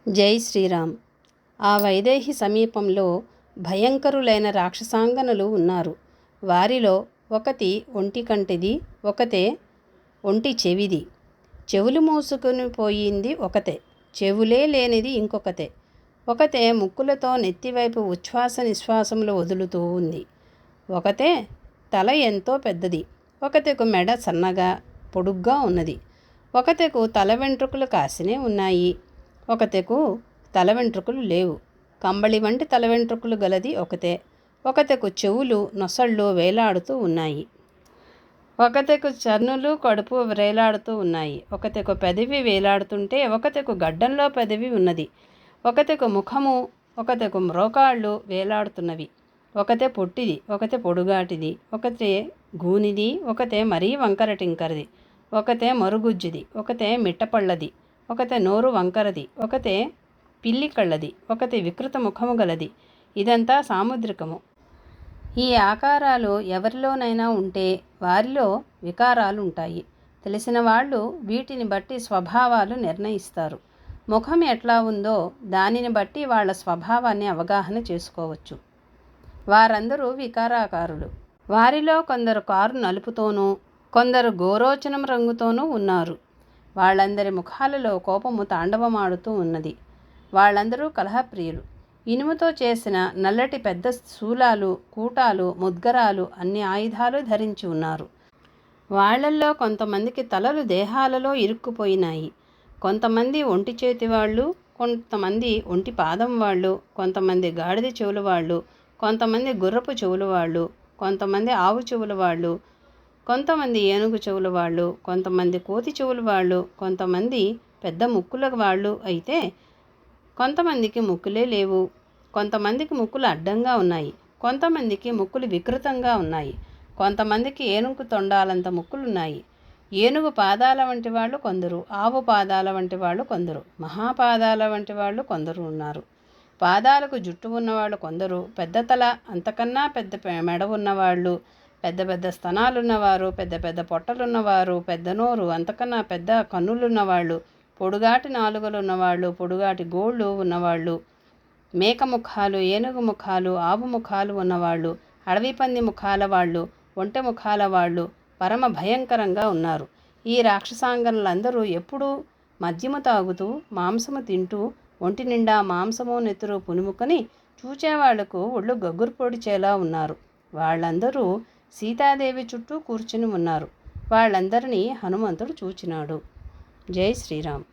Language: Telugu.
జై శ్రీరామ్. ఆ వైదేహి సమీపంలో భయంకరులైన రాక్షసాంగనలు ఉన్నారు. వారిలో ఒకటి ఒంటి కంటిది, ఒకతే ఒంటి చెవిది. చెవులు మూసుకుని పోయింది ఒకతే, చెవులే లేనిది ఇంకొకతే. ఒకతే ముక్కులతో నెత్తివైపు ఉచ్ఛ్వాస నిశ్వాసములు వదులుతూ ఉంది. ఒకతే తల ఎంతో పెద్దది. ఒకతెకు మెడ సన్నగా పొడుగ్గా ఉన్నది. ఒకతెకు తల వెంట్రుకలు కాసినే ఉన్నాయి. ఒకతెకు తల వెంట్రుకలు లేవు. కంబళి వంటి తల వెంట్రుకలు గలది ఒకతే. ఒకతెకు చెవులు నొసళ్ళు వేలాడుతూ ఉన్నాయి. ఒకతెకు చర్నులు కడుపు వేలాడుతూ ఉన్నాయి. ఒకతెకు పెదవి వేలాడుతుంటే ఒకతెకు గడ్డంలో పెదవి ఉన్నది. ఒకతెకు ముఖము, ఒకతెకు మ్రోకాళ్ళు వేలాడుతున్నవి. ఒకతే పొట్టిది, ఒకతే పొడుగాటిది, ఒకతే గూనిది, ఒకతే మరీ వంకర టింకరది, ఒకతే మరుగుజ్జుది, ఒకతే మిట్టపళ్ళది, ఒకతే నోరు వంకరది, ఒకతే పిల్లి కళ్ళది, ఒకతే వికృత ముఖము గలది. ఇదంతా సాముద్రికము. ఈ ఆకారాలు ఎవరిలోనైనా ఉంటే వారిలో వికారాలు ఉంటాయి. తెలిసిన వాళ్ళు వీటిని బట్టి స్వభావాలు నిర్ణయిస్తారు. ముఖం ఎట్లా ఉందో దానిని బట్టి వాళ్ళ స్వభావాన్ని అవగాహన చేసుకోవచ్చు. వారందరూ వికారాకారులు. వారిలో కొందరు కారు నలుపుతోనూ, కొందరు గోరోచనం రంగుతోనూ ఉన్నారు. వాళ్ళందరి ముఖాలలో కోపము తాండవమాడుతూ ఉన్నది. వాళ్ళందరూ కలహప్రియులు. ఇనుముతో చేసిన నల్లటి పెద్ద శూలాలు, కూటాలు, ముద్గరాలు అన్ని ఆయుధాలు ధరించి ఉన్నారు. వాళ్ళల్లో కొంతమందికి తలలు దేహాలలో ఇరుక్కుపోయినాయి. కొంతమంది ఒంటి చేతి వాళ్ళు, కొంతమంది ఒంటి పాదం వాళ్ళు, కొంతమంది గాడిద చెవుల వాళ్ళు, కొంతమంది గుర్రపు చెవుల వాళ్ళు, కొంతమంది ఆవు చెవుల వాళ్ళు, కొంతమంది ఏనుగు చెవుల వాళ్ళు, కొంతమంది కోతి చెవుల వాళ్ళు, కొంతమంది పెద్ద ముక్కుల వాళ్ళు. అయితే కొంతమందికి ముక్కులే లేవు. కొంతమందికి ముక్కులు అడ్డంగా ఉన్నాయి. కొంతమందికి ముక్కులు వికృతంగా ఉన్నాయి. కొంతమందికి ఏనుగు తొండాలంత ముక్కులున్నాయి. ఏనుగు పాదాల వంటి వాళ్ళు కొందరు, ఆవు పాదాల వంటి వాళ్ళు కొందరు, మహాపాదాల వంటి వాళ్ళు కొందరు ఉన్నారు. పాదాలకు జుట్టు ఉన్నవాళ్ళు కొందరు, పెద్ద తల, అంతకన్నా పెద్ద మెడ ఉన్నవాళ్ళు, పెద్ద పెద్ద స్తనాలున్నవారు, పెద్ద పెద్ద పొట్టలున్నవారు, పెద్ద నోరు, అంతకన్నా పెద్ద కన్నులున్నవాళ్ళు, పొడుగాటి నాలుకలు ఉన్నవాళ్ళు, పొడుగాటి గోళ్ళు ఉన్నవాళ్ళు, మేక ముఖాలు, ఏనుగు ముఖాలు, ఆవు ముఖాలు ఉన్నవాళ్ళు, అడవి పంది ముఖాల వాళ్ళు, ఒంటె ముఖాల వాళ్ళు పరమ భయంకరంగా ఉన్నారు. ఈ రాక్షసాంగనలందరూ ఎప్పుడూ మద్యము తాగుతూ, మాంసము తింటూ, ఒంటి నిండా మాంసము నెత్తురు పునుముకొని చూచేవాళ్లకు ఒళ్ళు గగ్గురు పొడిచేలా ఉన్నారు. వాళ్ళందరూ సీతాదేవి చుట్టూ కూర్చుని ఉన్నారు. వాళ్ళందరినీ హనుమంతుడు చూచినాడు. జై శ్రీరామ్.